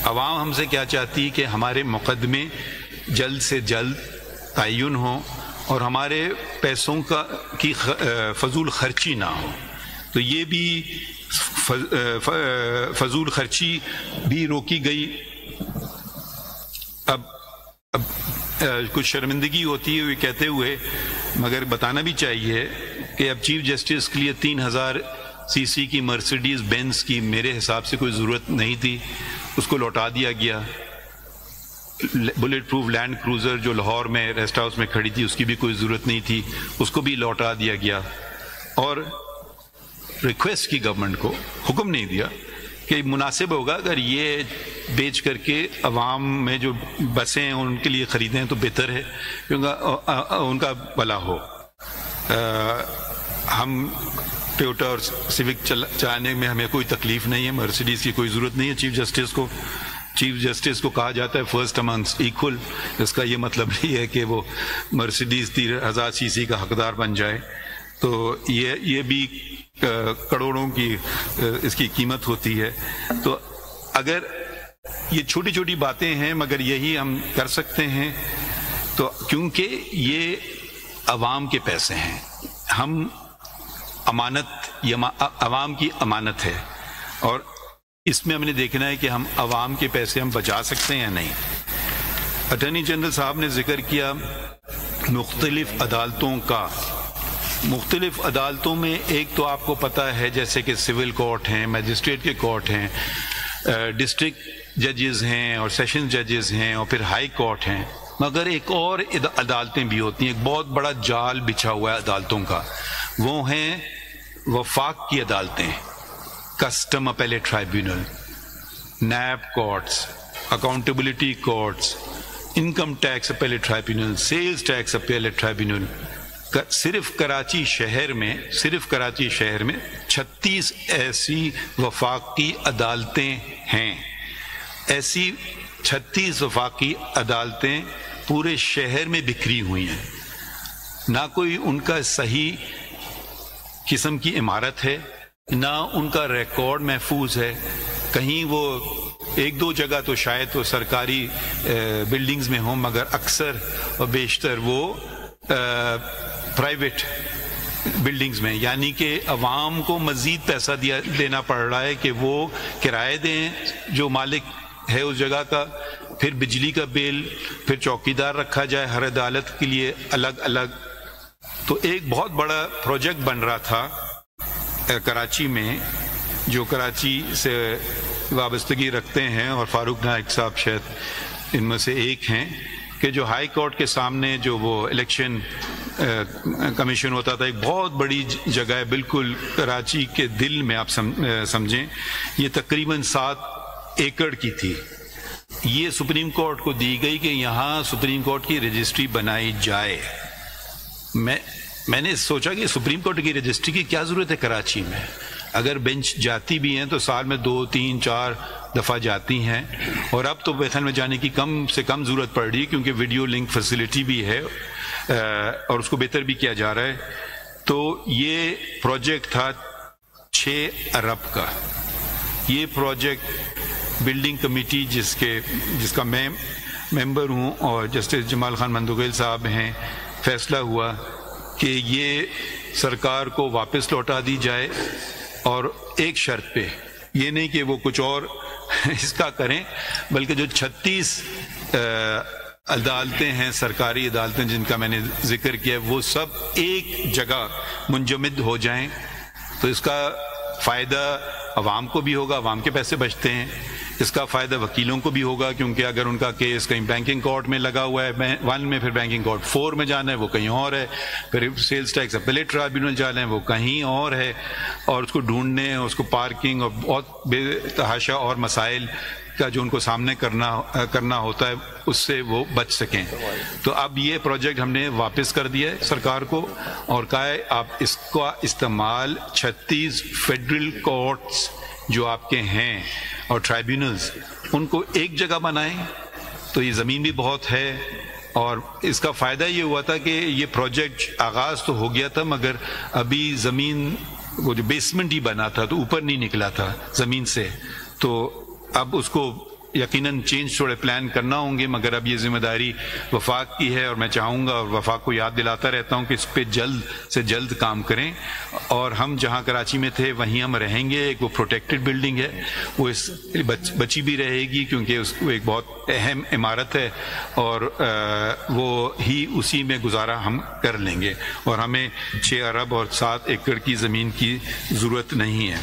عوام ہم سے کیا چاہتی ہے کہ ہمارے مقدمے جلد سے جلد تعین ہوں اور ہمارے پیسوں کی فضول خرچی نہ ہو. تو یہ بھی فضول خرچی بھی روکی گئی. اب کچھ شرمندگی ہوتی ہے یہ کہتے ہوئے، مگر بتانا بھی چاہیے کہ اب چیف جسٹس کے لیے 3000 سی سی کی مرسیڈیز بینز کی میرے حساب سے کوئی ضرورت نہیں تھی، اس کو لوٹا دیا گیا. بلٹ پروف لینڈ کروزر جو لاہور میں ریسٹ ہاؤس میں کھڑی تھی اس کی بھی کوئی ضرورت نہیں تھی، اس کو بھی لوٹا دیا گیا. اور ریکویسٹ کی گورنمنٹ کو، حکم نہیں دیا کہ مناسب ہوگا اگر یہ بیچ کر کے عوام میں جو بسیں ہیں ان کے لیے خریدیں تو بہتر ہے کیونکہ ان کا بھلا ہو. ہم ٹویوٹا اور سیوک چلانے میں ہمیں کوئی تکلیف نہیں ہے، مرسیڈیز کی کوئی ضرورت نہیں ہے چیف جسٹس کو کہا جاتا ہے فرسٹ امنگس ایکول. اس کا یہ مطلب نہیں ہے کہ وہ مرسیڈیز 3000 سی سی کا حقدار بن جائے. تو یہ بھی کروڑوں کی اس کی قیمت ہوتی ہے. تو اگر یہ چھوٹی چھوٹی باتیں ہیں مگر یہی ہم کر سکتے ہیں، تو کیونکہ یہ عوام کے پیسے ہیں، ہم امانت، یہ عوام کی امانت ہے اور اس میں ہم نے دیکھنا ہے کہ ہم عوام کے پیسے ہم بچا سکتے ہیں یا نہیں. اٹارنی جنرل صاحب نے ذکر کیا مختلف عدالتوں کا. مختلف عدالتوں میں ایک تو آپ کو پتہ ہے جیسے کہ سول کورٹ ہیں، میجسٹریٹ کے کورٹ ہیں، ڈسٹرکٹ ججز ہیں اور سیشن ججز ہیں اور پھر ہائی کورٹ ہیں، مگر ایک اور عدالتیں بھی ہوتی ہیں. ایک بہت بڑا جال بچھا ہوا ہے عدالتوں کا، وہ ہیں وفاق کی عدالتیں، custom appellate tribunal, NAB courts, accountability courts, income tax appellate tribunal, sales tax appellate tribunal. صرف کراچی شہر میں 36 ایسی وفاقی عدالتیں ہیں. ایسی 36 وفاقی عدالتیں پورے شہر میں بکھری ہوئی ہیں. نہ کوئی ان کا صحیح قسم کی عمارت ہے، نہ ان کا ریکارڈ محفوظ ہے. کہیں وہ ایک دو جگہ تو شاید وہ سرکاری بلڈنگز میں ہوں، مگر اکثر اور بیشتر وہ پرائیویٹ بلڈنگز میں، یعنی کہ عوام کو مزید پیسہ دینا پڑ رہا ہے کہ وہ کرائے دیں جو مالک ہے اس جگہ کا، پھر بجلی کا بل، پھر چوکیدار رکھا جائے ہر عدالت کے لیے الگ الگ. تو ایک بہت بڑا پروجیکٹ بن رہا تھا کراچی میں، جو کراچی سے وابستگی رکھتے ہیں اور فاروق نائک صاحب شاید ان میں سے ایک ہیں، کہ جو ہائی کورٹ کے سامنے جو وہ الیکشن کمیشن ہوتا تھا، ایک بہت بڑی جگہ ہے بالکل کراچی کے دل میں، آپ سمجھیں یہ تقریباً 7 ایکڑ کی تھی. یہ سپریم کورٹ کو دی گئی کہ یہاں سپریم کورٹ کی رجسٹری بنائی جائے. میں نے سوچا کہ سپریم کورٹ کی رجسٹری کی کیا ضرورت ہے کراچی میں؟ اگر بینچ جاتی بھی ہیں تو سال میں 2 3 4 دفعہ جاتی ہیں، اور اب تو بیتھل میں جانے کی کم سے کم ضرورت پڑ رہی ہے کیونکہ ویڈیو لنک فیسلٹی بھی ہے اور اس کو بہتر بھی کیا جا رہا ہے. تو یہ پروجیکٹ تھا 6 ارب کا. یہ پروجیکٹ بلڈنگ کمیٹی جس کا میں ممبر ہوں اور جسٹس جمال خان مندوغیل صاحب ہیں، فیصلہ ہوا کہ یہ سرکار کو واپس لوٹا دی جائے، اور ایک شرط پہ، یہ نہیں کہ وہ کچھ اور اس کا کریں، بلکہ جو 36 عدالتیں ہیں، سرکاری عدالتیں جن کا میں نے ذکر کیا، وہ سب ایک جگہ منجمد ہو جائیں. تو اس کا فائدہ عوام کو بھی ہوگا، عوام کے پیسے بچتے ہیں. اس کا فائدہ وکیلوں کو بھی ہوگا کیونکہ اگر ان کا کیس کہیں بینکنگ کورٹ میں لگا ہوا ہے 1 میں، پھر بینکنگ کورٹ 4 میں جانا ہے وہ کہیں اور ہے، پھر سیلز ٹیکس اپیلیٹ ٹرائیبیونل جانا ہے وہ کہیں اور ہے، اور اس کو ڈھونڈنے، اس کو پارکنگ اور بہت بے تحاشا اور مسائل کا جو ان کو سامنے کرنا ہوتا ہے، اس سے وہ بچ سکیں. تو اب یہ پروجیکٹ ہم نے واپس کر دیا ہے سرکار کو اور کہا ہے آپ اس کا استعمال 36 فیڈرل کورٹس جو آپ کے ہیں اور ٹرائیبیونلز، ان کو ایک جگہ بنائیں. تو یہ زمین بھی بہت ہے، اور اس کا فائدہ یہ ہوا تھا کہ یہ پروجیکٹ آغاز تو ہو گیا تھا مگر ابھی زمین وہ جو بیسمنٹ ہی بنا تھا تو اوپر نہیں نکلا تھا زمین سے. تو اب اس کو یقیناً چینج تھوڑے پلان کرنا ہوں گے، مگر اب یہ ذمہ داری وفاق کی ہے، اور میں چاہوں گا اور وفاق کو یاد دلاتا رہتا ہوں کہ اس پہ جلد سے جلد کام کریں. اور ہم جہاں کراچی میں تھے وہیں ہم رہیں گے. ایک وہ پروٹیکٹڈ بلڈنگ ہے، وہ اس بچی بھی رہے گی کیونکہ اس کو ایک بہت اہم عمارت ہے، اور وہ ہی اسی میں گزارا ہم کر لیں گے، اور ہمیں 6 ارب اور 7 ایکڑ کی زمین کی ضرورت نہیں ہے.